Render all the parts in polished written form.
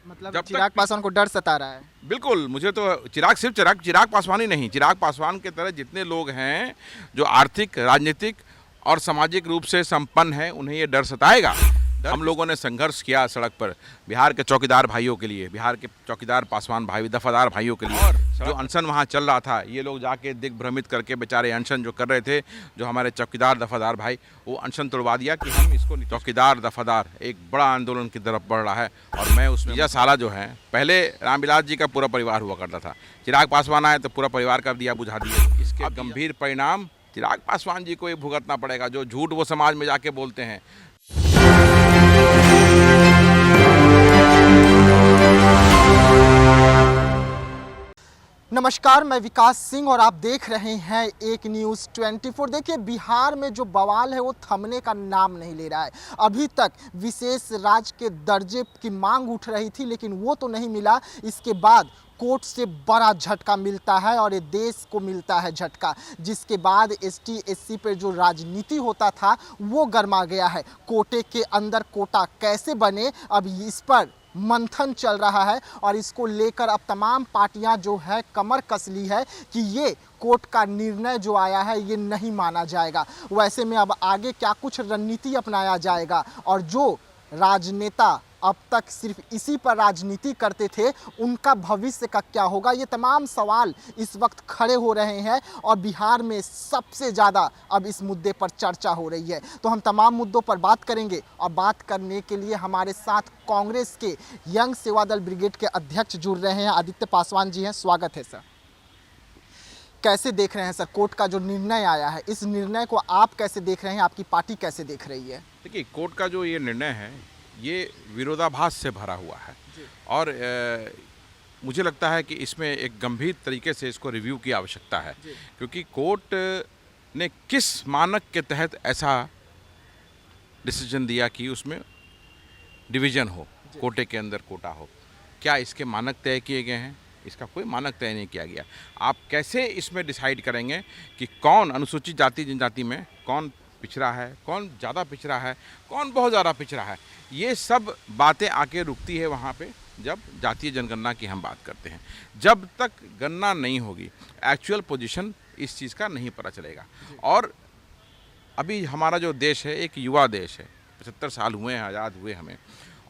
मतलब जब चिराग तक पासवान को डर सता रहा है। बिल्कुल, मुझे तो चिराग पासवान ही नहीं, चिराग पासवान के तरह जितने लोग हैं जो आर्थिक, राजनीतिक और सामाजिक रूप से संपन्न हैं, उन्हें ये डर सताएगा। हम लोगों ने संघर्ष किया सड़क पर बिहार के चौकीदार भाइयों के लिए, बिहार के चौकीदार पासवान भाई, दफादार भाइयों के लिए। और जो अनशन वहाँ चल रहा था, ये लोग जाके दिग्भ्रमित करके बेचारे अनशन जो कर रहे थे, जो हमारे चौकीदार दफादार भाई, वो अनशन तोड़वा दिया कि हम इसको चौकीदार दफादार एक बड़ा आंदोलन की तरफ बढ़ रहा है। और मैं उसमें यह साला जो है, पहले रामविलास जी का पूरा परिवार हुआ करता था, चिराग पासवान आए तो पूरा परिवार कर दिया बुझा दिया। इसके गंभीर परिणाम चिराग पासवान जी को ये भुगतना पड़ेगा, जो झूठ वो समाज में जाके बोलते हैं। नमस्कार, मैं विकास सिंह और आप देख रहे हैं एक न्यूज़ 24। देखिए, बिहार में जो बवाल है वो थमने का नाम नहीं ले रहा है। अभी तक विशेष राज्य के दर्जे की मांग उठ रही थी, लेकिन वो तो नहीं मिला। इसके बाद कोर्ट से बड़ा झटका मिलता है और ये देश को मिलता है झटका, जिसके बाद एसटी एससी पर जो राजनीति होता था वो गर्मा गया है। कोटे के अंदर कोटा कैसे बने, अब इस पर मंथन चल रहा है और इसको लेकर अब तमाम पार्टियां जो है कमर कस ली है कि ये कोर्ट का निर्णय जो आया है ये नहीं माना जाएगा। वैसे में अब आगे क्या कुछ रणनीति अपनाया जाएगा, और जो राजनेता अब तक सिर्फ इसी पर राजनीति करते थे उनका भविष्य का क्या होगा, ये तमाम सवाल इस वक्त खड़े हो रहे हैं और बिहार में सबसे ज़्यादा अब इस मुद्दे पर चर्चा हो रही है। तो हम तमाम मुद्दों पर बात करेंगे और बात करने के लिए हमारे साथ कांग्रेस के यंग सेवा दल ब्रिगेड के अध्यक्ष जुड़ रहे हैं, आदित्य पासवान जी हैं। स्वागत है सर। कैसे देख रहे हैं सर कोर्ट का जो निर्णय आया है, इस निर्णय को आप कैसे देख रहे हैं, आपकी पार्टी कैसे देख रही है? देखिए, कोर्ट का जो ये निर्णय है ये विरोधाभास से भरा हुआ है और मुझे लगता है कि इसमें एक गंभीर तरीके से इसको रिव्यू की आवश्यकता है, क्योंकि कोर्ट ने किस मानक के तहत ऐसा डिसीजन दिया कि उसमें डिवीज़न हो, कोटे के अंदर कोटा हो। क्या इसके मानक तय किए गए हैं? इसका कोई मानक तय नहीं किया गया। आप कैसे इसमें डिसाइड करेंगे कि कौन अनुसूचित जाति जनजाति में कौन पिछड़ा है, कौन ज़्यादा पिछड़ा है, कौन बहुत ज़्यादा पिछड़ा है? ये सब बातें आके रुकती है वहाँ पे जब जातीय जनगणना की हम बात करते हैं। जब तक गणना नहीं होगी, एक्चुअल पोजीशन इस चीज़ का नहीं पता चलेगा। और अभी हमारा जो देश है एक युवा देश है, 75 साल हुए हैं आज़ाद हुए हमें,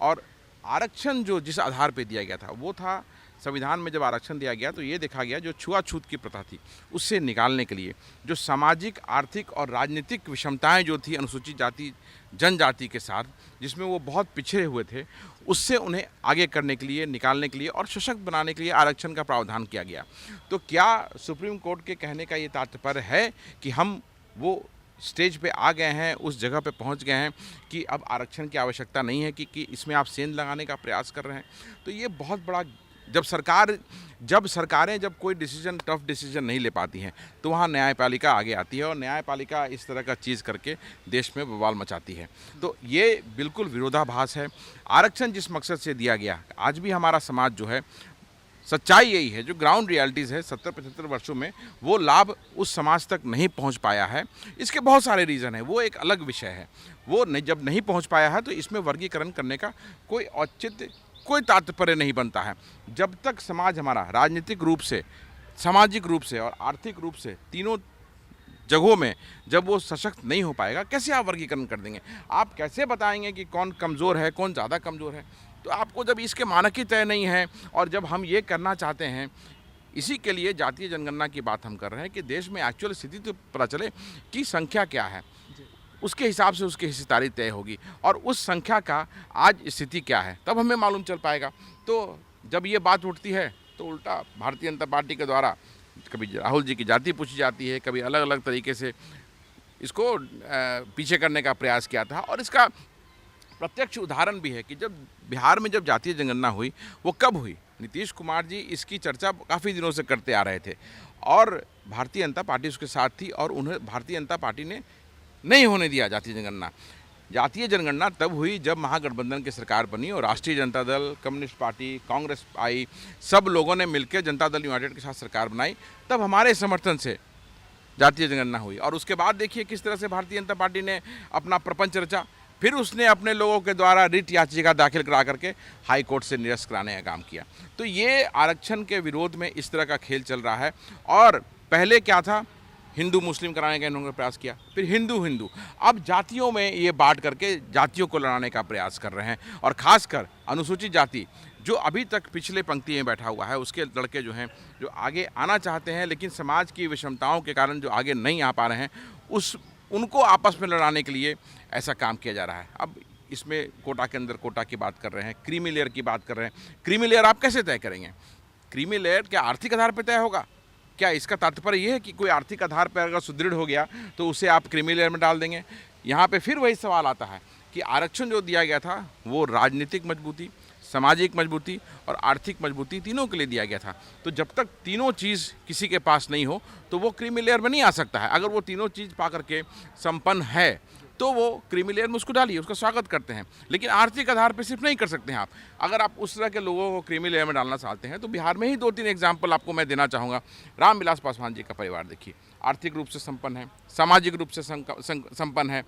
और आरक्षण जो जिस आधार पे दिया गया था वो था, संविधान में जब आरक्षण दिया गया तो ये देखा गया जो छुआछूत की प्रथा थी उससे निकालने के लिए, जो सामाजिक, आर्थिक और राजनीतिक विषमताएं जो थी अनुसूचित जाति जनजाति के साथ, जिसमें वो बहुत पिछड़े हुए थे, उससे उन्हें आगे करने के लिए, निकालने के लिए और सशक्त बनाने के लिए आरक्षण का प्रावधान किया गया। तो क्या सुप्रीम कोर्ट के कहने का ये तात्पर्य है कि हम वो स्टेज पे आ गए हैं, उस जगह पे पहुंच गए हैं कि अब आरक्षण की आवश्यकता नहीं है, कि इसमें आप सेंध लगाने का प्रयास कर रहे हैं? तो ये बहुत बड़ा, जब सरकारें जब कोई डिसीजन, टफ डिसीजन नहीं ले पाती हैं तो वहाँ न्यायपालिका आगे आती है और न्यायपालिका इस तरह का चीज़ करके देश में बवाल मचाती है। तो ये बिल्कुल विरोधाभास है। आरक्षण जिस मकसद से दिया गया, आज भी हमारा समाज जो है, सच्चाई यही है, जो ग्राउंड रियलिटीज़ है 70-75 वर्षों में वो लाभ उस समाज तक नहीं पहुंच पाया है। इसके बहुत सारे रीज़न हैं, वो एक अलग विषय है। वो जब नहीं पहुंच पाया है तो इसमें वर्गीकरण करने का कोई औचित्य, कोई तात्पर्य नहीं बनता है। जब तक समाज हमारा राजनीतिक रूप से, सामाजिक रूप से और आर्थिक रूप से, तीनों जगहों में जब वो सशक्त नहीं हो पाएगा, कैसे आप वर्गीकरण कर देंगे? आप कैसे बताएंगे कि कौन कमज़ोर है, कौन ज़्यादा कमज़ोर है? तो आपको जब इसके मानक ही तय नहीं है, और जब हम ये करना चाहते हैं, इसी के लिए जातीय जनगणना की बात हम कर रहे हैं कि देश में एक्चुअल स्थिति तो पता चले कि संख्या क्या है, उसके हिसाब से उसकी हिस्सेदारी तय होगी, और उस संख्या का आज स्थिति क्या है तब हमें मालूम चल पाएगा। तो जब ये बात उठती है तो उल्टा भारतीय जनता पार्टी के द्वारा कभी राहुल जी की जाति पूछी जाती है, कभी अलग अलग तरीके से इसको पीछे करने का प्रयास किया था। और इसका प्रत्यक्ष उदाहरण भी है कि जब बिहार में जब जातीय जनगणना हुई, वो कब हुई? नीतीश कुमार जी इसकी चर्चा काफ़ी दिनों से करते आ रहे थे और भारतीय जनता पार्टी उसके साथ थी, और उन्हें भारतीय जनता पार्टी ने नहीं होने दिया जातीय जनगणना। जातीय जनगणना तब हुई जब महागठबंधन की सरकार बनी और राष्ट्रीय जनता दल, कम्युनिस्ट पार्टी, कांग्रेस आई, सब लोगों ने मिलकर जनता दल यूनाइटेड के साथ सरकार बनाई। तब हमारे समर्थन से जातीय जनगणना हुई, और उसके बाद देखिए किस तरह से भारतीय जनता पार्टी ने अपना प्रपंच रचा। फिर उसने अपने लोगों के द्वारा रिट याचिका दाखिल करा करके हाई कोर्ट से निरस्त कराने का काम किया। तो ये आरक्षण के विरोध में इस तरह का खेल चल रहा है। और पहले क्या था, हिंदू मुस्लिम कराने का इन्होंने प्रयास किया, फिर हिंदू हिंदू, अब जातियों में ये बांट करके जातियों को लड़ाने का प्रयास कर रहे हैं। और खासकर अनुसूचित जाति जो अभी तक पिछले पंक्ति में बैठा हुआ है, उसके लड़के जो हैं, जो आगे आना चाहते हैं लेकिन समाज की विषमताओं के कारण जो आगे नहीं आ पा रहे हैं, उनको आपस में लड़ाने के लिए ऐसा काम किया जा रहा है। अब इसमें कोटा के अंदर कोटा की बात कर रहे हैं, क्रीमी लेयर की बात कर रहे हैं। क्रीमी लेयर आप कैसे तय करेंगे? क्रीमी लेयर क्या आर्थिक आधार पर तय होगा? क्या इसका तात्पर्य ये है कि कोई आर्थिक आधार पर अगर सुदृढ़ हो गया तो उसे आप क्रीमी लेयर में डाल देंगे? यहाँ पे फिर वही सवाल आता है कि आरक्षण जो दिया गया था वो राजनीतिक मजबूती, सामाजिक मजबूती और आर्थिक मजबूती तीनों के लिए दिया गया था। तो जब तक तीनों चीज़ किसी के पास नहीं हो तो वो क्रीमी लेयर में नहीं आ सकता है। अगर वो तीनों चीज़ पा करके संपन्न है तो वो क्रीमी लेयर में उसको डालिए, उसका स्वागत करते हैं। लेकिन आर्थिक आधार पर सिर्फ नहीं कर सकते हैं आप। अगर आप उस तरह के लोगों को क्रीमी लेयर में डालना चाहते हैं तो बिहार में ही 2-3 एग्जाम्पल आपको मैं देना चाहूँगा। रामविलास पासवान जी का परिवार देखिए, आर्थिक रूप से संपन्न है, सामाजिक रूप से संपन्न है,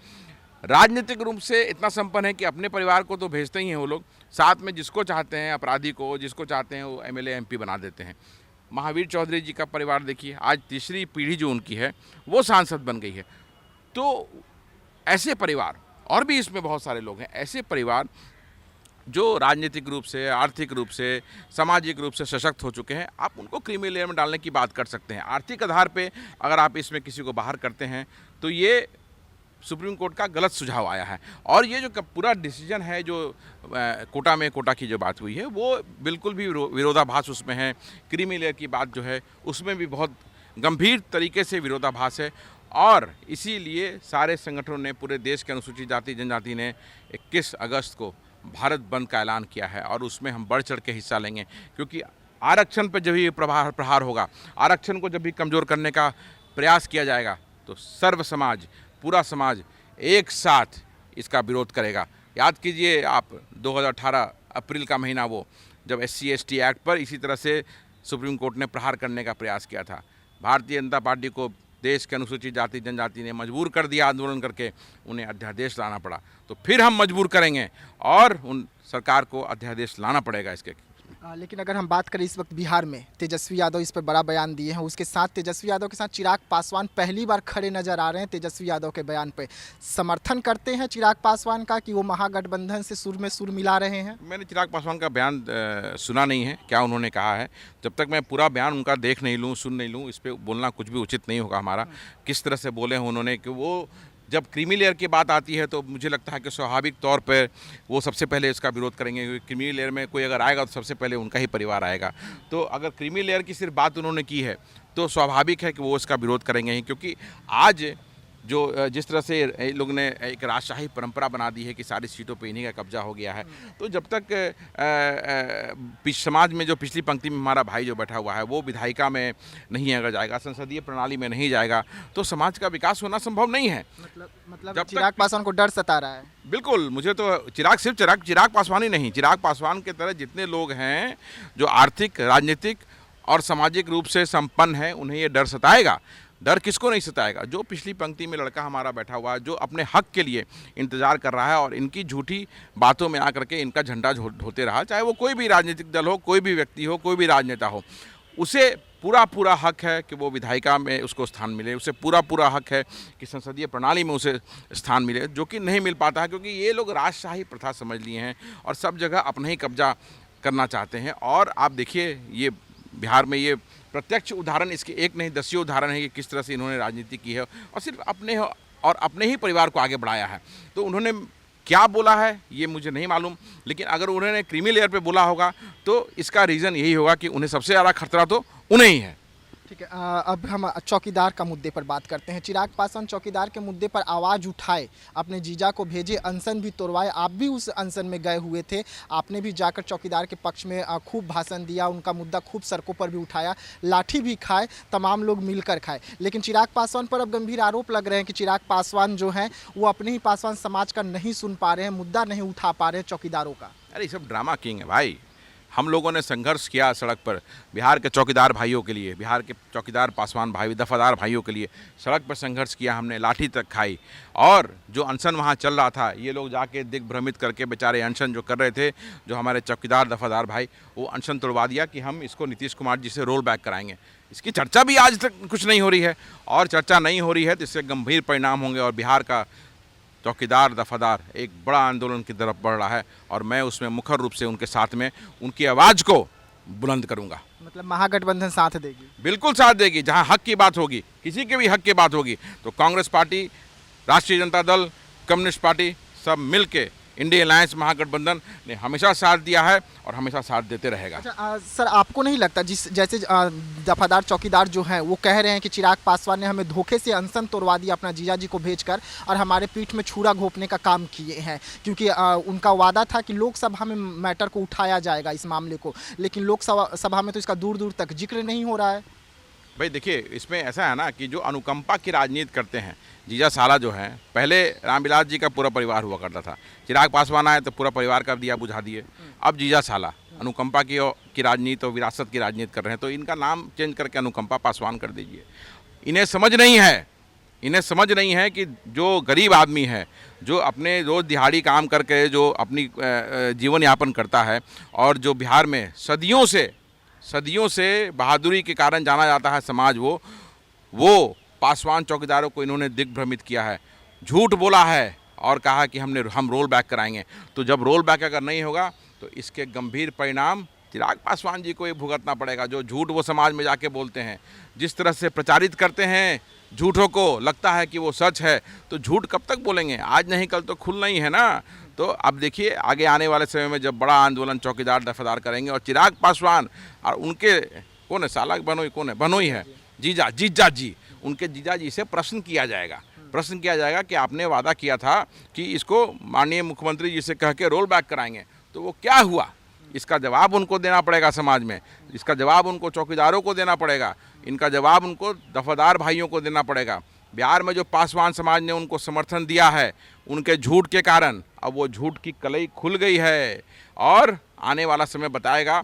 राजनीतिक रूप से इतना संपन्न है कि अपने परिवार को तो भेजते ही हैं वो लोग, साथ में जिसको चाहते हैं अपराधी को, जिसको चाहते हैं वो एमएलए एमपी बना देते हैं। महावीर चौधरी जी का परिवार देखिए, आज तीसरी पीढ़ी जो उनकी है वो सांसद बन गई है। तो ऐसे परिवार, और भी इसमें बहुत सारे लोग हैं, ऐसे परिवार जो राजनीतिक रूप से, आर्थिक रूप से, सामाजिक रूप से सशक्त हो चुके हैं, आप उनको क्रीमी लेयर में डालने की बात कर सकते हैं। आर्थिक आधार पे अगर आप इसमें किसी को बाहर करते हैं तो ये सुप्रीम कोर्ट का गलत सुझाव आया है। और ये जो पूरा डिसीजन है जो कोटा की जो बात हुई है वो बिल्कुल भी विरोधाभास उसमें है। क्रीमी लेयर की बात जो है उसमें भी बहुत गंभीर तरीके से विरोधाभास है। और इसीलिए सारे संगठनों ने, पूरे देश के अनुसूचित जाति जनजाति ने 21 अगस्त को भारत बंद का ऐलान किया है और उसमें हम बढ़ चढ़ के हिस्सा लेंगे। क्योंकि आरक्षण पर जब ये प्रहार होगा, आरक्षण को जब भी कमज़ोर करने का प्रयास किया जाएगा तो सर्व समाज, पूरा समाज एक साथ इसका विरोध करेगा। याद कीजिए आप 2018 अप्रैल का महीना, वो जब SC ST एक्ट पर इसी तरह से सुप्रीम कोर्ट ने प्रहार करने का प्रयास किया था। भारतीय जनता पार्टी को देश के अनुसूचित जाति जनजाति ने मजबूर कर दिया, आंदोलन करके उन्हें अध्यादेश लाना पड़ा। तो फिर हम मजबूर करेंगे और उन सरकार को अध्यादेश लाना पड़ेगा इसके। लेकिन अगर हम बात करें इस वक्त बिहार में, तेजस्वी यादव इस पर बड़ा बयान दिए हैं, उसके साथ तेजस्वी यादव के साथ चिराग पासवान पहली बार खड़े नजर आ रहे हैं तेजस्वी यादव के बयान पे। समर्थन करते हैं चिराग पासवान का कि वो महागठबंधन से सुर में सुर मिला रहे हैं? मैंने चिराग पासवान का बयान सुना नहीं है, क्या उन्होंने कहा है। जब तक मैं पूरा बयान उनका देख नहीं लूँ, सुन नहीं लूँ, इस पर बोलना कुछ भी उचित नहीं होगा हमारा। किस तरह से बोले हैं उन्होंने, कि वो जब क्रीमी लेयर की बात आती है तो मुझे लगता है कि स्वाभाविक तौर पर वो सबसे पहले इसका विरोध करेंगे, क्योंकि क्रीमी लेयर में कोई अगर आएगा तो सबसे पहले उनका ही परिवार आएगा। तो अगर क्रीमी लेयर की सिर्फ बात उन्होंने की है तो स्वाभाविक है कि वो इसका विरोध करेंगे ही। क्योंकि आज जो जिस तरह से लोग ने एक राजशाही परंपरा बना दी है कि सारी सीटों पे इन्हीं का कब्जा हो गया है, तो जब तक समाज में जो पिछली पंक्ति में हमारा भाई जो बैठा हुआ है वो विधायिका में नहीं अगर जाएगा, संसदीय प्रणाली में नहीं जाएगा, तो समाज का विकास होना संभव नहीं है। मतलब चिराग पासवान को डर सता रहा है? बिल्कुल, मुझे तो चिराग पासवान ही नहीं, चिराग पासवान के तरह जितने लोग हैं जो आर्थिक, राजनीतिक और सामाजिक रूप से संपन्न हैं, उन्हें ये डर सताएगा। डर किसको नहीं सताएगा? जो पिछली पंक्ति में लड़का हमारा बैठा हुआ है, जो अपने हक के लिए इंतज़ार कर रहा है और इनकी झूठी बातों में आकर के इनका झंडा ढोते रहा, चाहे वो कोई भी राजनीतिक दल हो, कोई भी व्यक्ति हो, कोई भी राजनेता हो, उसे पूरा हक है कि वो विधायिका में उसको स्थान मिले, उसे पूरा हक है कि संसदीय प्रणाली में उसे स्थान मिले, जो कि नहीं मिल पाता है। क्योंकि ये लोग राजशाही प्रथा समझ लिए हैं और सब जगह अपना ही कब्जा करना चाहते हैं। और आप देखिए, ये बिहार में ये प्रत्यक्ष उदाहरण, इसके एक नहीं दसियों उदाहरण है कि किस तरह से इन्होंने राजनीति की है और सिर्फ अपने ही परिवार को आगे बढ़ाया है। तो उन्होंने क्या बोला है ये मुझे नहीं मालूम, लेकिन अगर उन्होंने क्रीमी लेयर पे बोला होगा तो इसका रीज़न यही होगा कि उन्हें सबसे ज़्यादा खतरा तो उन्हें ही है। ठीक है, अब हम चौकीदार का मुद्दे पर बात करते हैं। चिराग पासवान चौकीदार के मुद्दे पर आवाज़ उठाए, अपने जीजा को भेजे, अनशन भी तोड़वाए। आप भी उस अनशन में गए हुए थे, आपने भी जाकर चौकीदार के पक्ष में खूब भाषण दिया, उनका मुद्दा खूब सड़कों पर भी उठाया, लाठी भी खाए, तमाम लोग मिलकर खाए। लेकिन चिराग पासवान पर अब गंभीर आरोप लग रहे हैं कि चिराग पासवान जो हैं वो अपने ही पासवान समाज का नहीं सुन पा रहे हैं, मुद्दा नहीं उठा पा रहे हैं चौकीदारों का। अरे ये सब ड्रामा किंग है भाई। हम लोगों ने संघर्ष किया सड़क पर बिहार के चौकीदार भाइयों के लिए, बिहार के चौकीदार पासवान भाई, दफादार भाइयों के लिए सड़क पर संघर्ष किया, हमने लाठी तक खाई। और जो अनशन वहाँ चल रहा था, ये लोग जाके दिग्भ्रमित करके बेचारे अनशन जो कर रहे थे, जो हमारे चौकीदार दफादार भाई, वो अनशन तोड़वा दिया कि हम इसको नीतीश कुमार जी से रोल बैक कराएंगे। इसकी चर्चा भी आज तक कुछ नहीं हो रही है, और चर्चा नहीं हो रही है तो इससे गंभीर परिणाम होंगे और बिहार का चौकीदार दफादार एक बड़ा आंदोलन की तरफ बढ़ रहा है और मैं उसमें मुखर रूप से उनके साथ में उनकी आवाज़ को बुलंद करूंगा। मतलब महागठबंधन साथ देगी? बिल्कुल साथ देगी। जहां हक की बात होगी, किसी के भी हक की बात होगी, तो कांग्रेस पार्टी, राष्ट्रीय जनता दल, कम्युनिस्ट पार्टी सब मिल के इंडिया अलायंस महागठबंधन ने हमेशा साथ दिया है और हमेशा साथ देते रहेगा। अच्छा सर, आपको नहीं लगता जैसे दफादार चौकीदार जो हैं वो कह रहे हैं कि चिराग पासवान ने हमें धोखे से अनशन तोड़वा दिया अपना जीजा जी को भेजकर और हमारे पीठ में छुरा घोंपने का काम किए हैं, क्योंकि उनका वादा था कि लोकसभा में मैटर को उठाया जाएगा इस मामले को, लेकिन लोकसभा में तो इसका दूर दूर तक जिक्र नहीं हो रहा है। भाई देखिए, इसमें ऐसा है ना कि जो अनुकंपा की राजनीति करते हैं, जीजा साला जो है, पहले रामविलास जी का पूरा परिवार हुआ करता था, चिराग पासवान आए तो पूरा परिवार का दिया बुझा दिए, अब जीजा साला अनुकंपा की राजनीति और विरासत की राजनीति कर रहे हैं, तो इनका नाम चेंज करके अनुकंपा पासवान कर दीजिए। इन्हें समझ नहीं है कि जो गरीब आदमी है, जो अपने रोज़ दिहाड़ी काम करके जो अपनी जीवन यापन करता है और जो बिहार में सदियों से बहादुरी के कारण जाना जाता है समाज, वो पासवान चौकीदारों को इन्होंने दिग्भ्रमित किया है, झूठ बोला है और कहा कि हम रोल बैक कराएंगे। तो जब रोल बैक अगर नहीं होगा तो इसके गंभीर परिणाम चिराग पासवान जी को ये भुगतना पड़ेगा। जो झूठ वो समाज में जाके बोलते हैं, जिस तरह से प्रचारित करते हैं झूठों को, लगता है कि वो सच है, तो झूठ कब तक बोलेंगे? आज नहीं कल तो खुलना ही है ना। तो अब देखिए आगे आने वाले समय में जब बड़ा आंदोलन चौकीदार दफादार करेंगे और चिराग पासवान और उनके कौन है, साला बनोई कौन है, बनोई है, जीजा जी, उनके जीजा जी से प्रश्न किया जाएगा कि आपने वादा किया था कि इसको माननीय मुख्यमंत्री जी से कह के रोल बैक कराएंगे, तो वो क्या हुआ? इसका जवाब उनको देना पड़ेगा समाज में, इसका जवाब उनको चौकीदारों को देना पड़ेगा, इनका जवाब उनको दफादार भाइयों को देना पड़ेगा। बिहार में जो पासवान समाज ने उनको समर्थन दिया है उनके झूठ के कारण, अब वो झूठ की कलई खुल गई है और आने वाला समय बताएगा,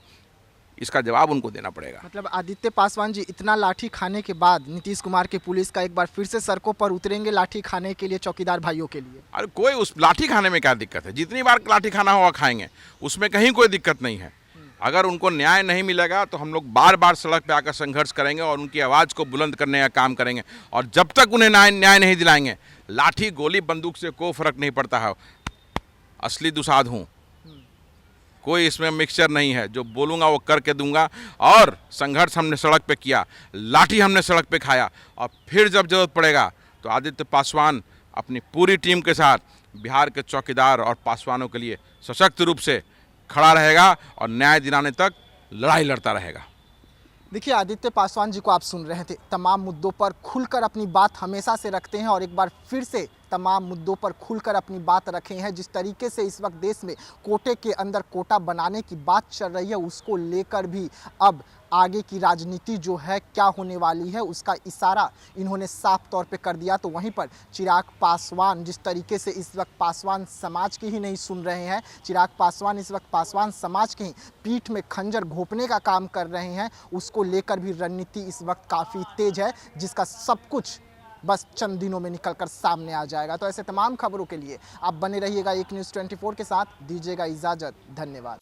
इसका जवाब उनको देना पड़ेगा। मतलब आदित्य पासवान जी इतना लाठी खाने के बाद नीतीश कुमार की पुलिस का एक बार फिर से सड़कों पर उतरेंगे लाठी खाने के लिए चौकीदार भाइयों के लिए? अरे कोई उस लाठी खाने में क्या दिक्कत है? जितनी बार लाठी खाना होगा खाएंगे, उसमें कहीं कोई दिक्कत नहीं है। अगर उनको न्याय नहीं मिलेगा तो हम लोग बार बार सड़क पे आकर संघर्ष करेंगे और उनकी आवाज़ को बुलंद करने का काम करेंगे, और जब तक उन्हें न्याय नहीं दिलाएंगे, लाठी गोली बंदूक से कोई फर्क नहीं पड़ता है। असली दुसाध हूँ, कोई इसमें मिक्सचर नहीं है, जो बोलूँगा वो करके दूंगा। और संघर्ष हमने सड़क पे किया, लाठी हमने सड़क पे खाया, और फिर जब जरूरत पड़ेगा तो आदित्य पासवान अपनी पूरी टीम के साथ बिहार के चौकीदार और पासवानों के लिए सशक्त रूप से खड़ा रहेगा और न्याय दिलाने तक लड़ाई लड़ता रहेगा। देखिए, आदित्य पासवान जी को आप सुन रहे थे, तमाम मुद्दों पर खुलकर अपनी बात हमेशा से रखते हैं और एक बार फिर से तमाम मुद्दों पर खुलकर अपनी बात रखे हैं। जिस तरीके से इस वक्त देश में कोटे के अंदर कोटा बनाने की बात चल रही है, उसको लेकर भी अब आगे की राजनीति जो है क्या होने वाली है उसका इशारा इन्होंने साफ तौर पे कर दिया। तो वहीं पर चिराग पासवान जिस तरीके से इस वक्त पासवान समाज की ही नहीं सुन रहे हैं, चिराग पासवान इस वक्त पासवान समाज की पीठ में खंजर घोंपने का काम कर रहे हैं, उसको लेकर भी रणनीति इस वक्त काफ़ी तेज है, जिसका सब कुछ बस चंद दिनों में निकलकर सामने आ जाएगा। तो ऐसे तमाम खबरों के लिए आप बने रहिएगा एक न्यूज़ 24 के साथ। दीजिएगा इजाज़त, धन्यवाद।